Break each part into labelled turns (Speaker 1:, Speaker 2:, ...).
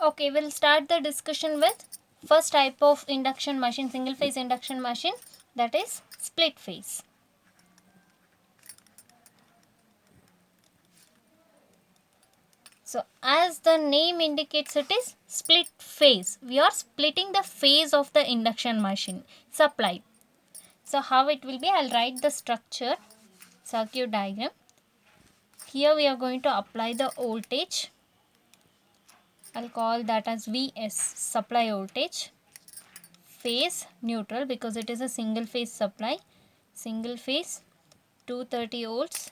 Speaker 1: Okay, we'll start the discussion with first type of induction machine, single phase induction machine, that is split phase. So as the name indicates, it is split phase. We are splitting the phase of the induction machine supply. So how it will be, I'll write the structure, circuit diagram. Here we are going to apply the voltage. I'll call that as Vs, supply voltage. Phase neutral because it is a single phase supply. Single phase 230 volts,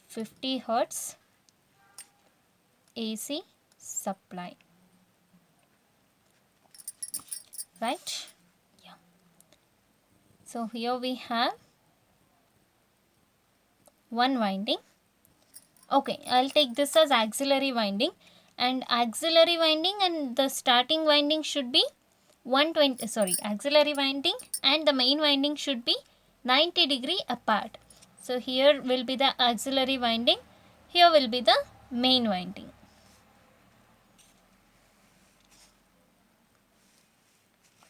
Speaker 1: 50 hertz AC supply. Right? Yeah. So here we have one winding. Okay, I'll take this as auxiliary winding, and auxiliary winding and the starting winding should be 120, auxiliary winding and the main winding should be 90 degree apart. So here will be the auxiliary winding, here will be the main winding.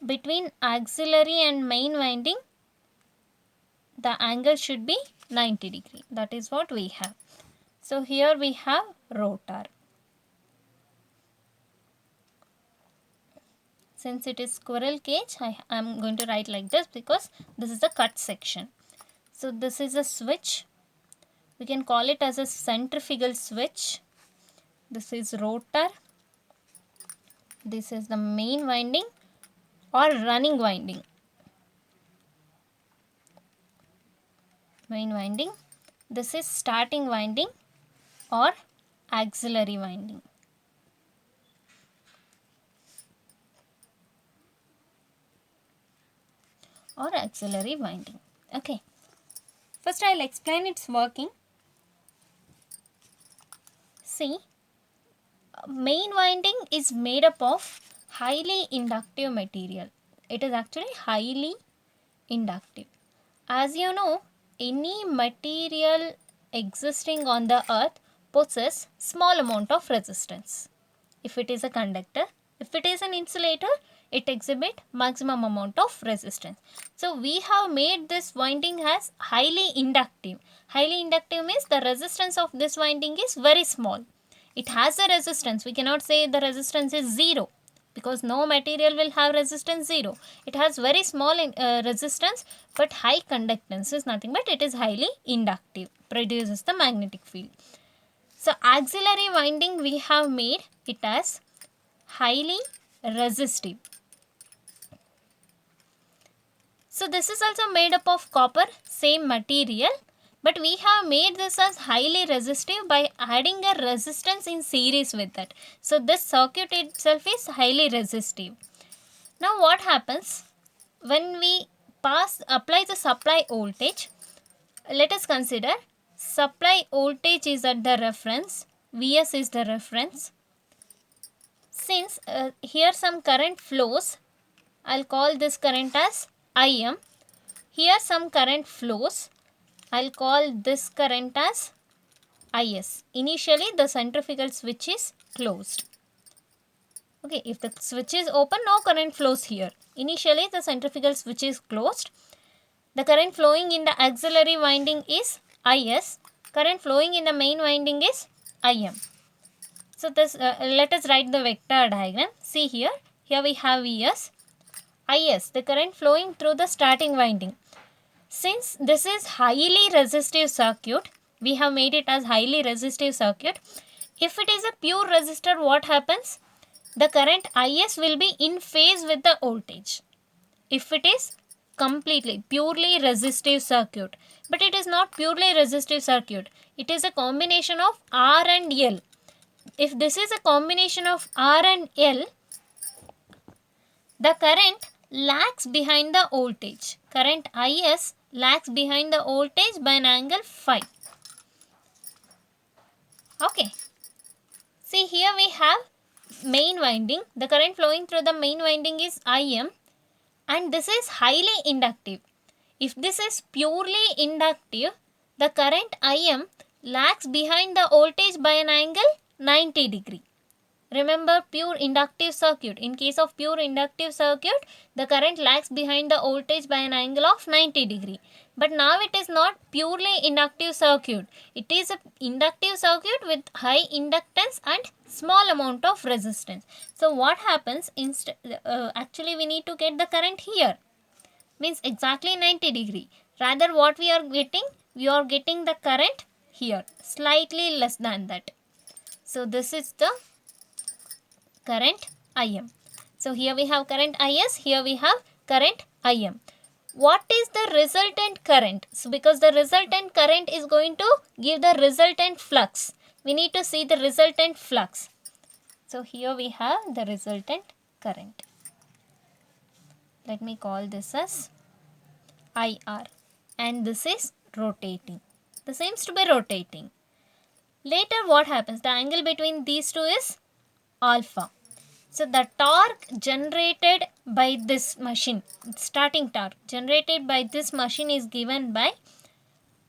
Speaker 1: Between auxiliary and main winding, the angle should be 90 degree. That is what we have. So here we have rotor. Since it is squirrel cage, I am going to write like this because this is the cut section. So this is a switch. We can call it as a centrifugal switch. This is rotor. This is the main winding or running winding. Main winding. This is starting winding or auxiliary winding. Or auxiliary winding. Okay. First I'll explain its working. See, main winding is made up of highly inductive material. It is actually highly inductive. As you know, any material existing on the earth possesses small amount of resistance. If it is a conductor, if it is an insulator, it exhibits maximum amount of resistance. So we have made this winding as highly inductive. Highly inductive means the resistance of this winding is very small. It has a resistance. We cannot say the resistance is 0 because no material will have resistance 0. It has very small resistance, but high conductance is nothing but it is highly inductive, produces the magnetic field. So auxiliary winding we have made it as highly resistive. So this is also made up of copper, same material, but we have made this as highly resistive by adding a resistance in series with that. So this circuit itself is highly resistive. Now what happens when we apply the supply voltage? Let us consider supply voltage is at the reference, Vs is the reference. Since here some current flows, I'll call this current as Im. Here some current flows, I'll call this current as Is. Initially the centrifugal switch is closed. Okay, if the switch is open, no current flows here. Initially the centrifugal switch is closed. The current flowing in the auxiliary winding is Is. Current flowing in the main winding is Im. So this let us write the vector diagram. See here we have Vs. Is, the current flowing through the starting winding. Since this is highly resistive circuit, we have made it as highly resistive circuit. If it is a pure resistor, what happens? The current Is will be in phase with the voltage. If it is completely, purely resistive circuit. But it is not purely resistive circuit. It is a combination of R and L. If this is a combination of R and L, the current lags behind the voltage. Current Is lags behind the voltage by an angle phi. Okay. See here we have main winding. The current flowing through the main winding is Im, and this is highly inductive. If this is purely inductive, the current Im lags behind the voltage by an angle 90 degree. Remember pure inductive circuit. In case of pure inductive circuit, the current lags behind the voltage by an angle of 90 degree. But now it is not purely inductive circuit. It is an inductive circuit with high inductance and small amount of resistance. So what happens, actually we need to get the current here, means exactly 90 degree. Rather what we are getting the current here, slightly less than that. So this is the current Im. So here we have current Is, here we have current Im. What is the resultant current? So because the resultant current is going to give the resultant flux, we need to see the resultant flux. So here we have the resultant current. Let me call this as IR, and this is rotating. This seems to be rotating. Later what happens? The angle between these two is alpha. So the torque generated by this machine, starting torque generated by this machine is given by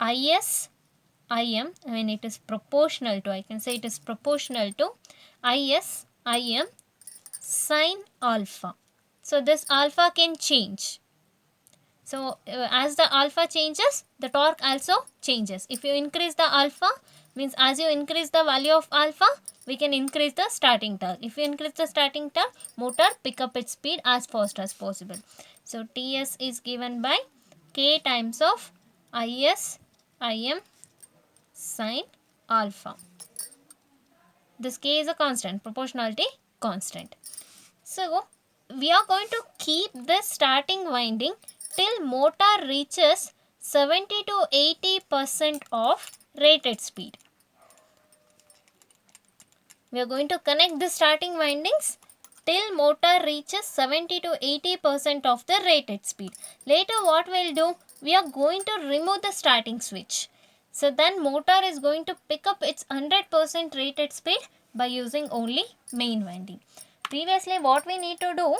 Speaker 1: Is Im, when it is proportional to, I can say it is proportional to Is Im sine alpha. So this alpha can change. So as the alpha changes, the torque also changes. If you increase the alpha, means as you increase the value of alpha, we can increase the starting torque. If you increase the starting torque, motor pick up its speed as fast as possible. So Ts is given by K times of Is Im sine alpha. This K is a constant, proportionality constant. So we are going to keep this starting winding till motor reaches 70 to 80% of rated speed. We are going to connect the starting windings till motor reaches 70 to 80% of the rated speed. Later what we will do, we are going to remove the starting switch. So then motor is going to pick up its 100% rated speed by using only main winding. Previously what we need to do,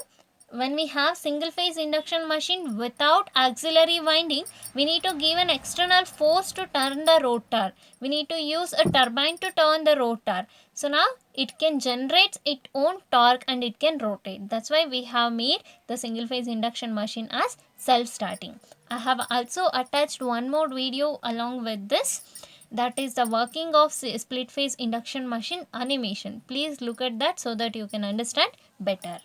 Speaker 1: when we have single phase induction machine without auxiliary winding, we need to give an external force to turn the rotor. We need to use a turbine to turn the rotor. So now it can generate its own torque and it can rotate. That's why we have made the single phase induction machine as self-starting. I have also attached one more video along with this, that is the working of split phase induction machine animation. Please look at that so that you can understand better.